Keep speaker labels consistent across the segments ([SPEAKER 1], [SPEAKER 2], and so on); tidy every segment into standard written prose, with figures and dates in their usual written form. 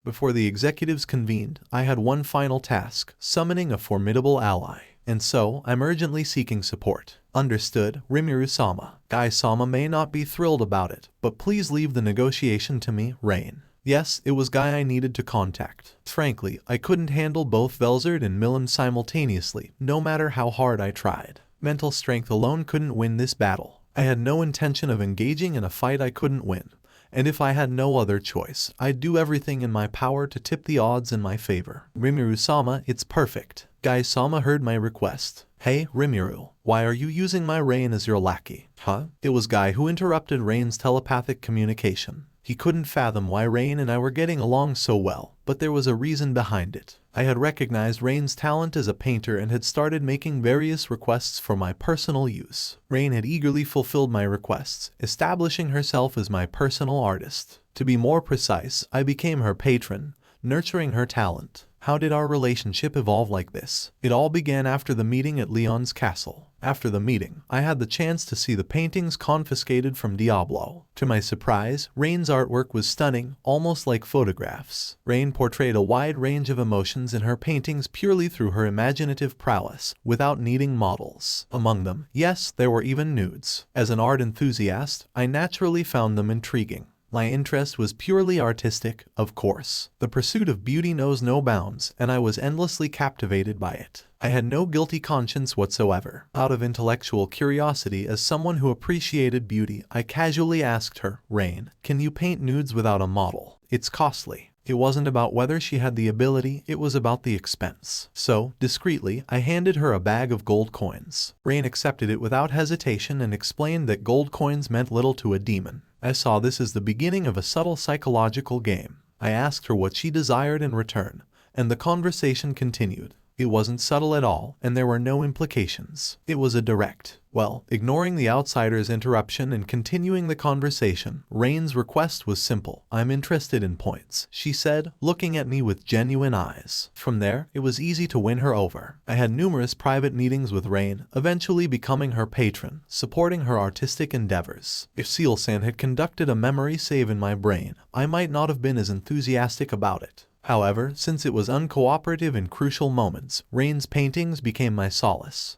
[SPEAKER 1] Before the executives convened, I had one final task, summoning a formidable ally. And so, I'm urgently seeking support. Understood, Rimuru-sama. Guy-sama may not be thrilled about it, but please leave the negotiation to me, Rain. Yes, it was Guy I needed to contact. Frankly, I couldn't handle both Velzard and Milim simultaneously, no matter how hard I tried. Mental strength alone couldn't win this battle. I had no intention of engaging in a fight I couldn't win. And if I had no other choice, I'd do everything in my power to tip the odds in my favor. Rimuru-sama, it's perfect. Guy-sama heard my request. Hey, Rimuru, why are you using my Rain as your lackey? Huh? It was Guy who interrupted Rain's telepathic communication. He couldn't fathom why Rain and I were getting along so well, but there was a reason behind it. I had recognized Rain's talent as a painter and had started making various requests for my personal use. Rain had eagerly fulfilled my requests, establishing herself as my personal artist. To be more precise, I became her patron, nurturing her talent. How did our relationship evolve like this? It all began after the meeting at Leon's castle. After the meeting, I had the chance to see the paintings confiscated from Diablo. To my surprise, Rain's artwork was stunning, almost like photographs. Rain portrayed a wide range of emotions in her paintings purely through her imaginative prowess, without needing models. Among them, yes, there were even nudes. As an art enthusiast, I naturally found them intriguing. My interest was purely artistic, of course. The pursuit of beauty knows no bounds, and I was endlessly captivated by it. I had no guilty conscience whatsoever. Out of intellectual curiosity, as someone who appreciated beauty, I casually asked her, Rain, can you paint nudes without a model? It's costly. It wasn't about whether she had the ability, it was about the expense. So, discreetly, I handed her a bag of gold coins. Rain accepted it without hesitation and explained that gold coins meant little to a demon. I saw this as the beginning of a subtle psychological game. I asked her what she desired in return, and the conversation continued. It wasn't subtle at all, and there were no implications. It was a direct. Well, ignoring the outsider's interruption and continuing the conversation, Rain's request was simple. I'm interested in points, she said, looking at me with genuine eyes. From there, it was easy to win her over. I had numerous private meetings with Rain, eventually becoming her patron, supporting her artistic endeavors. If Seal-san had conducted a memory save in my brain, I might not have been as enthusiastic about it. However, since it was uncooperative in crucial moments, Rain's paintings became my solace.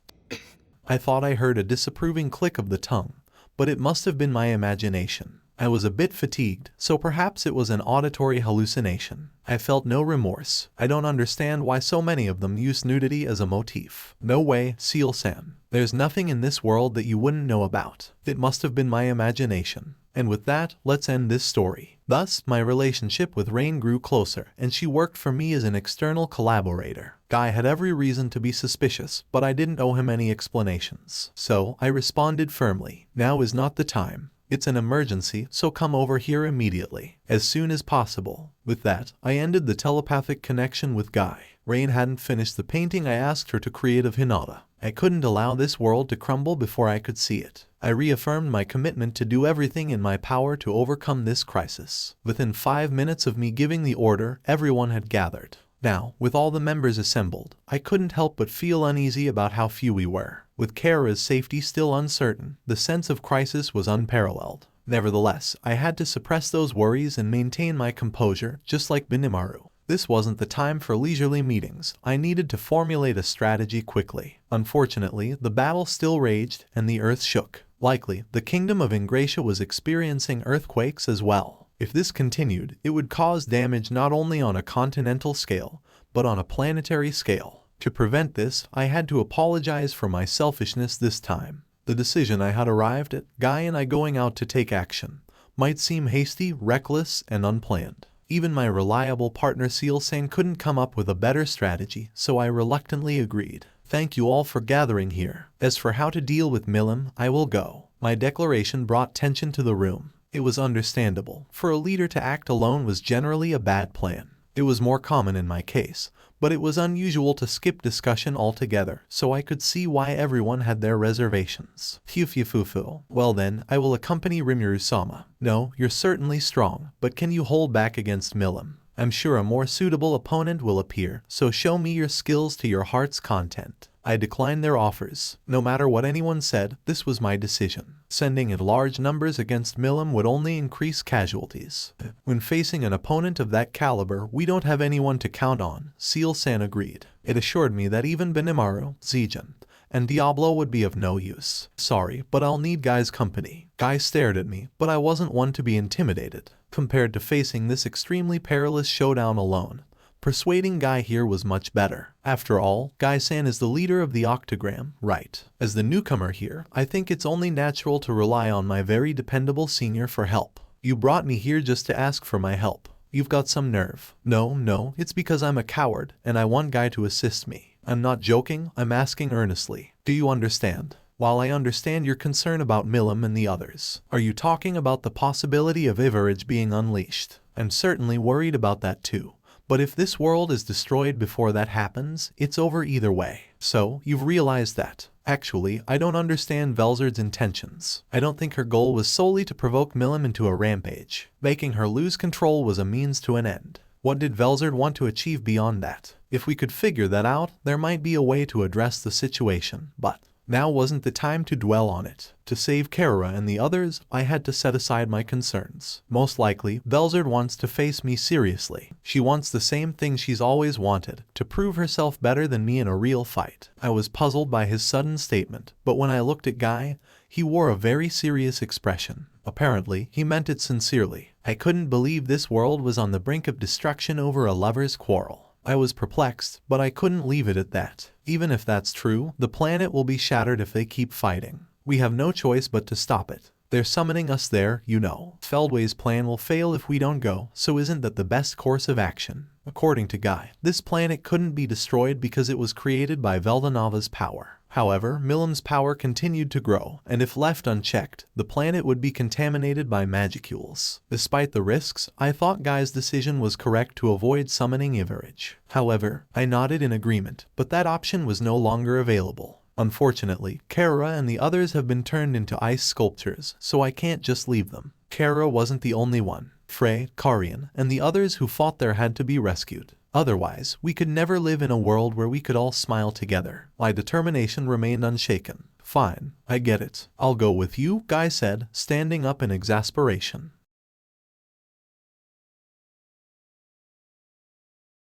[SPEAKER 1] I thought I heard a disapproving click of the tongue, but it must have been my imagination. I was a bit fatigued, so perhaps it was an auditory hallucination. I felt no remorse. I don't understand why so many of them use nudity as a motif. No way, Seal-san. There's nothing in this world that you wouldn't know about. It must have been my imagination. And with that, let's end this story. Thus, my relationship with Rain grew closer, and she worked for me as an external collaborator. Guy had every reason to be suspicious, but I didn't owe him any explanations. So, I responded firmly. Now is not the time. It's an emergency, so come over here immediately. As soon as possible. With that, I ended the telepathic connection with Guy. Rain hadn't finished the painting I asked her to create of Hinata. I couldn't allow this world to crumble before I could see it. I reaffirmed my commitment to do everything in my power to overcome this crisis. Within 5 minutes of me giving the order, everyone had gathered. Now, with all the members assembled, I couldn't help but feel uneasy about how few we were. With Kara's safety still uncertain, the sense of crisis was unparalleled. Nevertheless, I had to suppress those worries and maintain my composure, just like Benimaru. This wasn't the time for leisurely meetings. I needed to formulate a strategy quickly. Unfortunately, the battle still raged, and the earth shook. Likely, the kingdom of Ingratia was experiencing earthquakes as well. If this continued, it would cause damage not only on a continental scale, but on a planetary scale. To prevent this, I had to apologize for my selfishness this time. The decision I had arrived at, Guy and I going out to take action, might seem hasty, reckless, and unplanned. Even my reliable partner Seal-san couldn't come up with a better strategy, so I reluctantly agreed. Thank you all for gathering here. As for how to deal with Milim, I will go. My declaration brought tension to the room. It was understandable. For a leader to act alone was generally a bad plan. It was more common in my case, but it was unusual to skip discussion altogether, so I could see why everyone had their reservations. Fufufufu. Well then, I will accompany Rimuru-sama. No, you're certainly strong, but can you hold back against Milim? I'm sure a more suitable opponent will appear, so show me your skills to your heart's content. I declined their offers. No matter what anyone said, this was my decision. Sending in large numbers against Milim would only increase casualties. When facing an opponent of that caliber, we don't have anyone to count on, Seal-san agreed. It assured me that even Benimaru, Zijin, and Diablo would be of no use. Sorry, but I'll need Guy's company. Guy stared at me, but I wasn't one to be intimidated. Compared to facing this extremely perilous showdown alone, persuading Guy here was much better. After all, Guy-san is the leader of the Octagram, right? As the newcomer here, I think it's only natural to rely on my very dependable senior for help. You brought me here just to ask for my help. You've got some nerve. No, it's because I'm a coward, and I want Guy to assist me. I'm not joking, I'm asking earnestly. Do you understand? While I understand your concern about Milim and the others, are you talking about the possibility of Ivarage being unleashed? I'm certainly worried about that too. But if this world is destroyed before that happens, it's over either way. So, you've realized that. Actually, I don't understand Velzard's intentions. I don't think her goal was solely to provoke Milim into a rampage. Making her lose control was a means to an end. What did Velzard want to achieve beyond that? If we could figure that out, there might be a way to address the situation, but now wasn't the time to dwell on it. To save Kara and the others, I had to set aside my concerns. Most likely, Velzard wants to face me seriously. She wants the same thing she's always wanted, to prove herself better than me in a real fight. I was puzzled by his sudden statement, but when I looked at Guy, he wore a very serious expression. Apparently, he meant it sincerely. I couldn't believe this world was on the brink of destruction over a lover's quarrel. I was perplexed, but I couldn't leave it at that. Even if that's true, the planet will be shattered if they keep fighting. We have no choice but to stop it. They're summoning us there, you know. Feldway's plan will fail if we don't go, so isn't that the best course of action? According to Guy, this planet couldn't be destroyed because it was created by Veldanova's power. However, Milim's power continued to grow, and if left unchecked, the planet would be contaminated by magicules. Despite the risks, I thought Guy's decision was correct to avoid summoning Ivarage. However, I nodded in agreement, but that option was no longer available. Unfortunately, Kara and the others have been turned into ice sculptures, so I can't just leave them. Kara wasn't the only one. Frey, Karian, and the others who fought there had to be rescued. Otherwise, we could never live in a world where we could all smile together. My determination remained unshaken. Fine, I get it. I'll go with you, Guy said, standing up in exasperation.